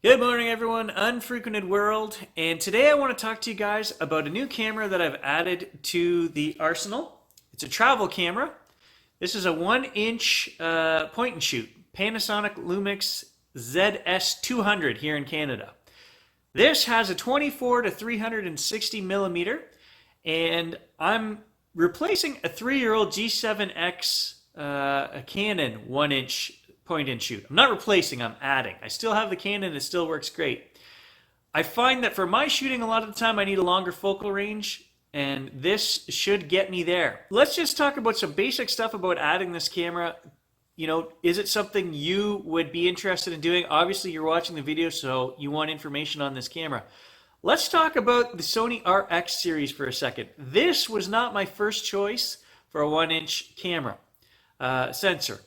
Good morning, everyone. Unfrequented world, and today I want to talk to you guys about a new camera that I've added to the arsenal. It's a travel camera. This is a 1-inch point and shoot Panasonic Lumix ZS200 here in Canada. This has a 24 to 360 millimeter, and I'm replacing a 3-year-old G7X a Canon 1-inch point and shoot. I'm not replacing, I'm adding. I still have the Canon, it still works great. I find that for my shooting, a lot of the time I need a longer focal range, and this should get me there. Let's just talk about some basic stuff about adding this camera. You know, is it something you would be interested in doing? Obviously, you're watching the video, so you want information on this camera. Let's talk about the Sony RX series for a second. This was not my first choice for a 1-inch camera sensor.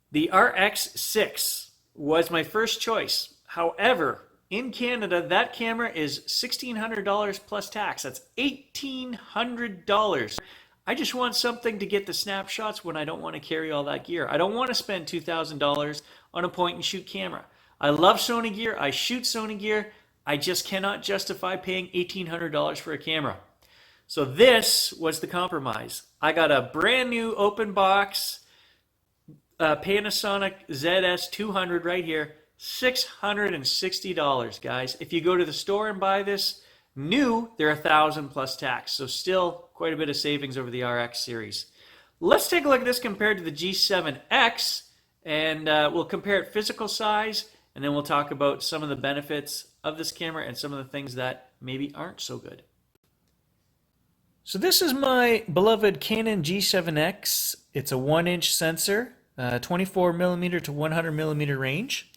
The RX6 was my first choice. However, in Canada, that camera is $1,600 plus tax. That's $1,800. I just want something to get the snapshots when I don't want to carry all that gear. I don't want to spend $2,000 on a point and shoot camera. I love Sony gear. I shoot Sony gear. I just cannot justify paying $1,800 for a camera. So this was the compromise. I got a brand new open box Panasonic ZS200 right here, $660, guys. If you go to the store and buy this new, they're $1,000 plus tax. So still quite a bit of savings over the RX series. Let's take a look at this compared to the G7X, and we'll compare it physical size, and then we'll talk about some of the benefits of this camera and some of the things that maybe aren't so good. So this is my beloved Canon G7X. It's a 1-inch sensor. 24 millimeter to 100 millimeter range.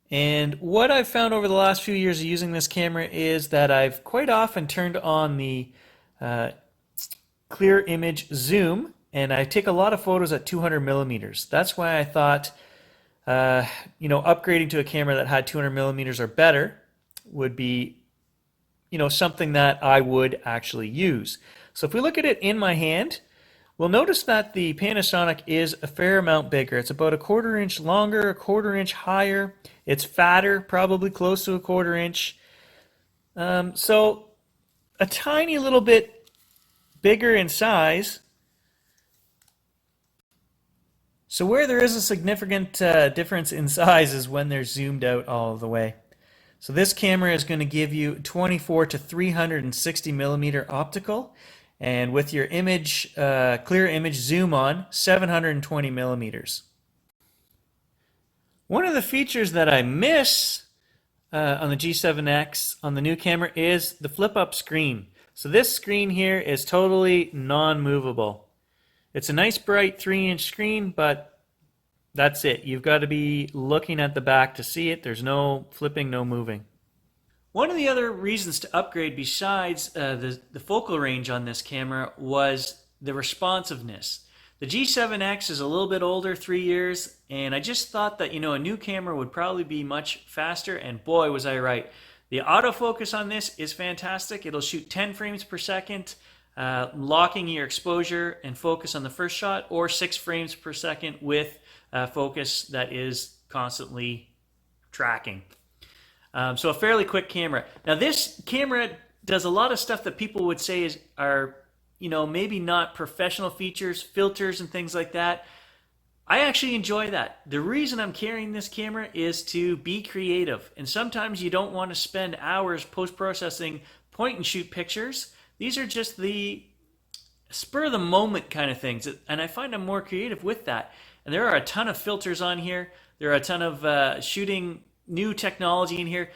And what I've found over the last few years of using this camera is that I've quite often turned on the clear image zoom, and I take a lot of photos at 200 millimeters. That's why I thought, upgrading to a camera that had 200 millimeters or better would be, something that I would actually use. So if we look at it in my hand, we'll notice that the Panasonic is a fair amount bigger. It's about a 1/4 inch longer, a 1/4 inch higher. It's fatter, probably close to a 1/4 inch. So a tiny little bit bigger in size. So where there is a significant difference in size is when they're zoomed out all the way. So this camera is going to give you 24 to 360 millimeter optical. And with your image, clear image zoom on, 720 millimeters. One of the features that I miss on the G7X on the new camera is the flip up screen. So this screen here is totally non-movable. It's a nice bright 3-inch screen, but that's it. You've got to be looking at the back to see it. There's no flipping, no moving. One of the other reasons to upgrade besides the focal range on this camera was the responsiveness. The G7X is a little bit older, 3 years, and I just thought that, a new camera would probably be much faster, and boy, was I right. The autofocus on this is fantastic. It'll shoot 10 frames per second, locking your exposure and focus on the first shot, or 6 frames per second with focus that is constantly tracking. So a fairly quick camera. Now this camera does a lot of stuff that people would say are maybe not professional features, filters and things like that. I actually enjoy that. The reason I'm carrying this camera is to be creative. And sometimes you don't want to spend hours post-processing point and shoot pictures. These are just the spur of the moment kind of things. And I find I'm more creative with that. And there are a ton of filters on here. There are a ton of shooting new technology in here.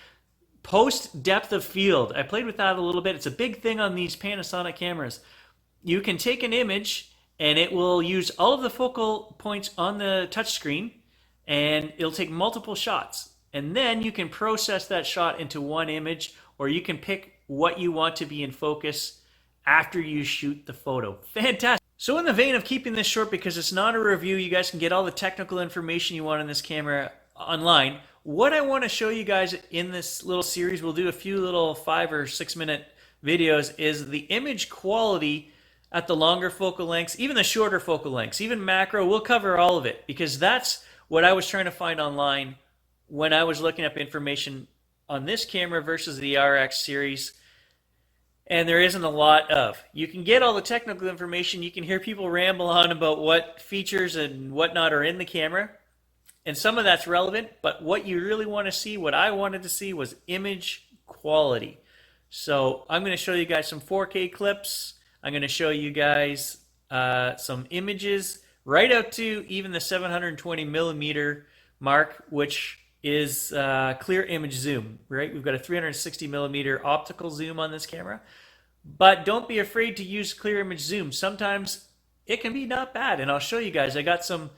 Post depth of field. I played with that a little bit. It's a big thing on these Panasonic cameras. You can take an image and it will use all of the focal points on the touchscreen, and it'll take multiple shots. And then you can process that shot into one image, or you can pick what you want to be in focus after you shoot the photo. Fantastic. So in the vein of keeping this short, because it's not a review, you guys can get all the technical information you want on this camera online. What I want to show you guys in this little series, we'll do a few little 5 or 6 minute videos, is the image quality at the longer focal lengths, even the shorter focal lengths, even macro. We'll cover all of it, because that's what I was trying to find online when I was looking up information on this camera versus the RX series, and there isn't a lot of. You can get all the technical information. You can hear people ramble on about what features and whatnot are in the camera, and some of that's relevant, but what you really want to see, what I wanted to see, was image quality. So I'm going to show you guys some 4K clips. I'm going to show you guys some images right out to even the 720 millimeter mark, which is clear image zoom, right? We've got a 360 millimeter optical zoom on this camera, but don't be afraid to use clear image zoom. Sometimes it can be not bad, and I'll show you guys. I got some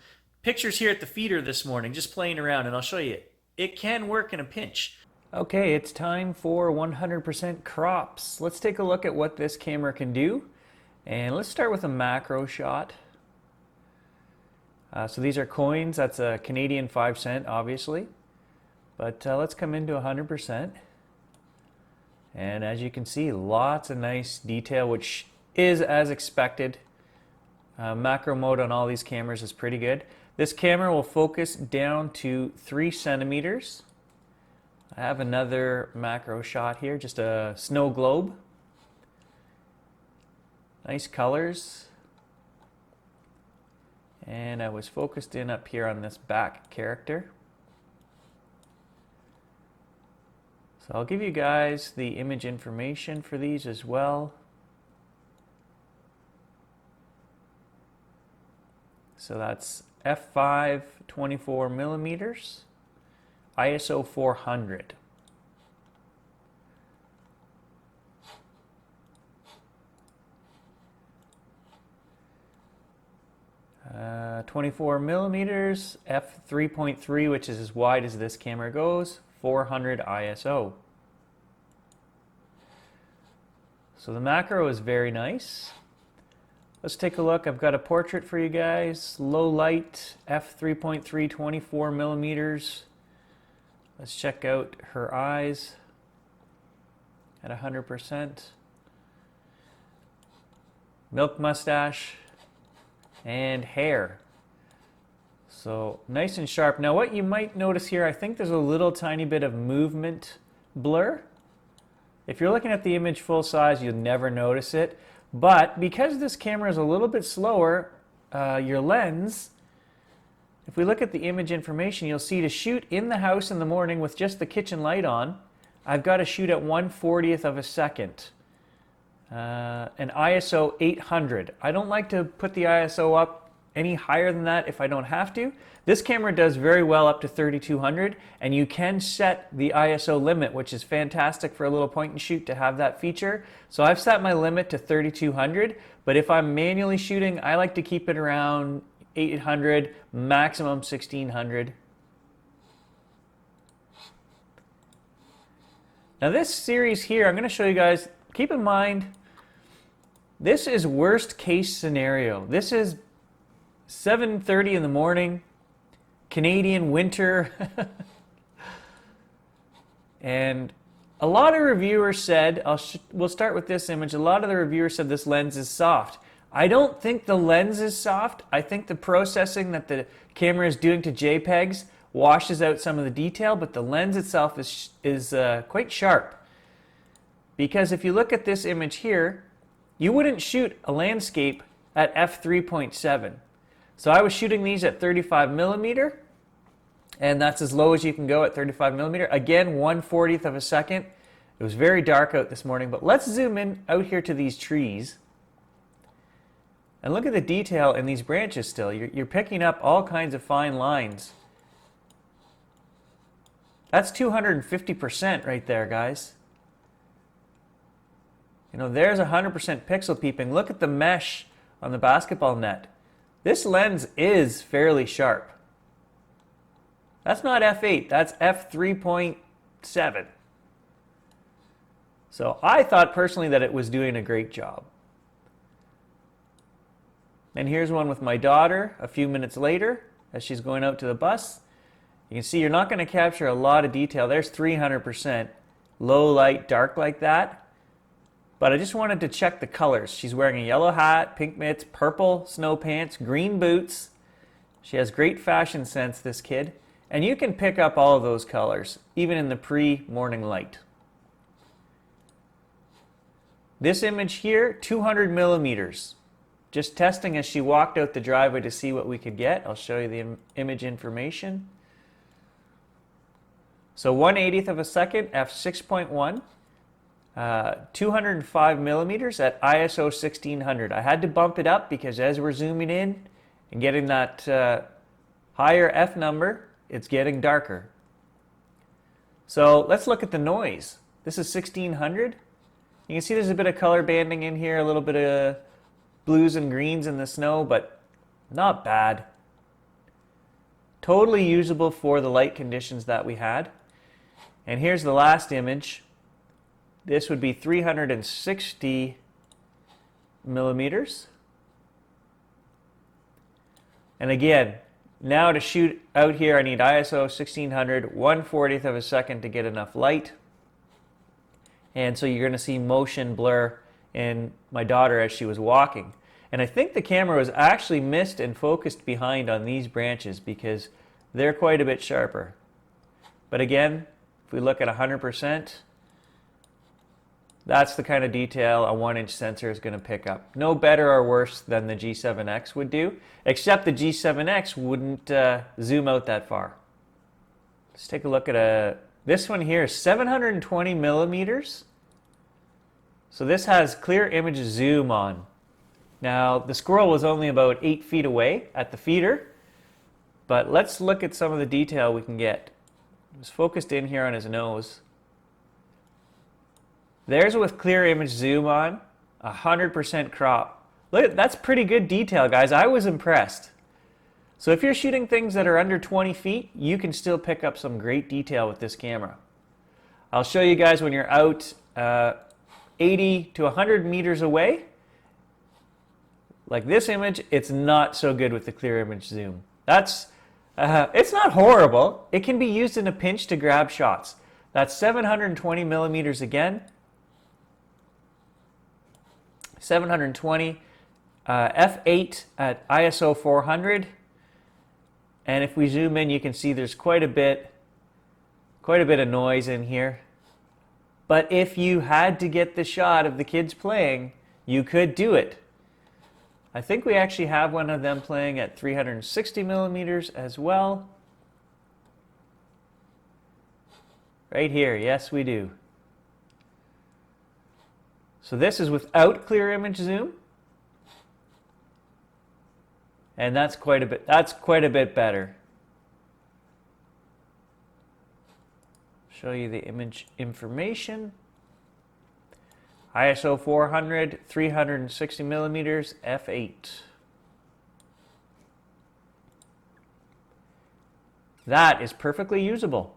pictures here at the feeder this morning, just playing around, and I'll show you. It can work in a pinch. Okay, it's time for 100% crops. Let's take a look at what this camera can do. And let's start with a macro shot. So these are coins. That's a Canadian 5 cent, obviously. But let's come into 100%. And as you can see, lots of nice detail, which is as expected. Macro mode on all these cameras is pretty good. This camera will focus down to 3 centimeters. I have another macro shot here, just a snow globe. Nice colors. And I was focused in up here on this back character. So I'll give you guys the image information for these as well. So that's f5 24 millimeters, ISO 400. Uh, 24 millimeters, f3.3, which is as wide as this camera goes, 400 ISO. So the macro is very nice. Let's take a look. I've got a portrait for you guys. Low light, f3.3, 24 millimeters. Let's check out her eyes at 100%. Milk mustache and hair. So nice and sharp. Now what you might notice here, I think there's a little tiny bit of movement blur. If you're looking at the image full size, you'll never notice it. But because this camera is a little bit slower, your lens, if we look at the image information, you'll see to shoot in the house in the morning with just the kitchen light on, I've got to shoot at 1/40th of a second. An ISO 800. I don't like to put the ISO up any higher than that if I don't have to. This camera does very well up to 3200, and you can set the ISO limit, which is fantastic for a little point and shoot to have that feature. So I've set my limit to 3200, but if I'm manually shooting, I like to keep it around 800, maximum 1600. Now this series here, I'm going to show you guys, keep in mind, this is worst case scenario. This is 7:30 in the morning, Canadian winter. And a lot of reviewers said, we'll start with this image, a lot of the reviewers said this lens is soft. I don't think the lens is soft. I think the processing that the camera is doing to JPEGs washes out some of the detail, but the lens itself is quite sharp. Because if you look at this image here, you wouldn't shoot a landscape at f3.7. So I was shooting these at 35 millimeter, and that's as low as you can go at 35 millimeter. Again, 1/40th of a second. It was very dark out this morning, but let's zoom in out here to these trees. And look at the detail in these branches still. You're picking up all kinds of fine lines. That's 250% right there, guys. You know, there's 100% pixel peeping. Look at the mesh on the basketball net. This lens is fairly sharp. That's not f8, that's f3.7. So I thought personally that it was doing a great job. And here's one with my daughter a few minutes later as she's going out to the bus. You can see you're not going to capture a lot of detail. There's 300%. Low light, dark like that. But I just wanted to check the colors. She's wearing a yellow hat, pink mitts, purple snow pants, green boots. She has great fashion sense, this kid. And you can pick up all of those colors, even in the pre-morning light. This image here, 200 millimeters. Just testing as she walked out the driveway to see what we could get. I'll show you the image information. So 1/80th of a second, f6.1. 205 millimeters at ISO 1600. I had to bump it up because as we're zooming in and getting that higher f number, it's getting darker. So let's look at the noise. This is 1600. You can see there's a bit of color banding in here, a little bit of blues and greens in the snow, but not bad. Totally usable for the light conditions that we had. And here's the last image. This would be 360 millimeters. And again, now to shoot out here, I need ISO 1600, 1/40th of a second to get enough light. And so you're going to see motion blur in my daughter as she was walking. And I think the camera was actually missed and focused behind on these branches because they're quite a bit sharper. But again, if we look at 100%, that's the kind of detail a 1-inch sensor is going to pick up. No better or worse than the G7X would do, except the G7X wouldn't zoom out that far. Let's take a look at this one here, 720 millimeters. So this has clear image zoom on. Now, the squirrel was only about 8 feet away at the feeder, but let's look at some of the detail we can get. It was focused in here on his nose. There's with clear image zoom on, 100% crop. Look, that's pretty good detail, guys. I was impressed. So if you're shooting things that are under 20 feet, you can still pick up some great detail with this camera. I'll show you guys when you're out 80 to 100 meters away. Like this image, it's not so good with the clear image zoom. It's not horrible. It can be used in a pinch to grab shots. That's 720 millimeters again. 720, f8 at ISO 400, and if we zoom in, you can see there's quite a bit of noise in here. But if you had to get the shot of the kids playing, you could do it. I think we actually have one of them playing at 360 millimeters as well. Right here, yes we do. So this is without clear image zoom. And that's quite a bit better. Show you the image information. ISO 400, 360 millimeters, f8. That is perfectly usable.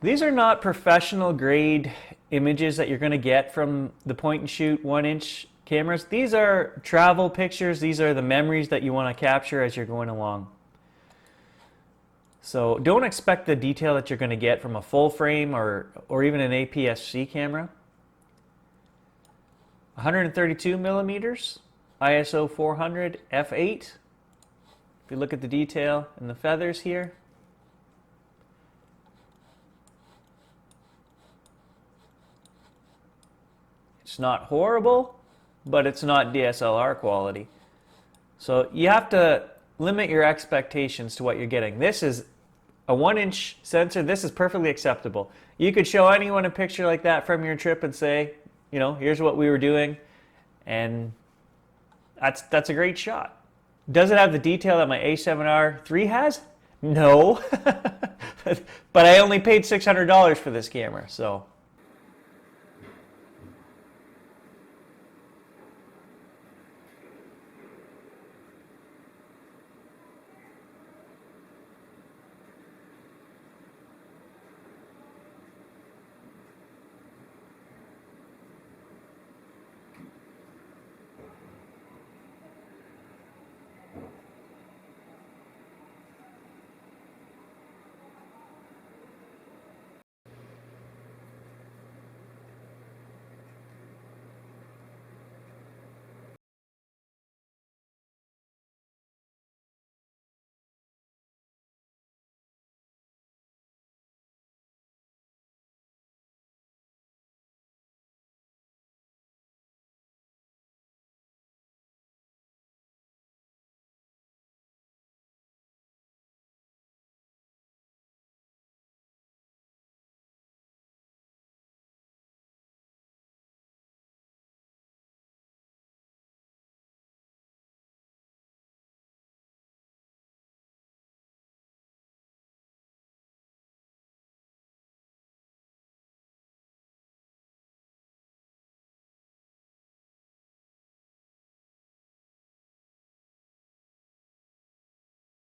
These are not professional grade images that you're going to get from the point and shoot 1-inch cameras. These are travel pictures. These are the memories that you want to capture as you're going along. So don't expect the detail that you're going to get from a full frame or even an APS-C camera. 132 millimeters, ISO 400, f8. If you look at the detail in the feathers here. It's not horrible, but it's not DSLR quality. So you have to limit your expectations to what you're getting. This is a 1-inch sensor. This is perfectly acceptable. You could show anyone a picture like that from your trip and say, you know, here's what we were doing, and that's a great shot. Does it have the detail that my A7R III has? No. But I only paid $600 for this camera, so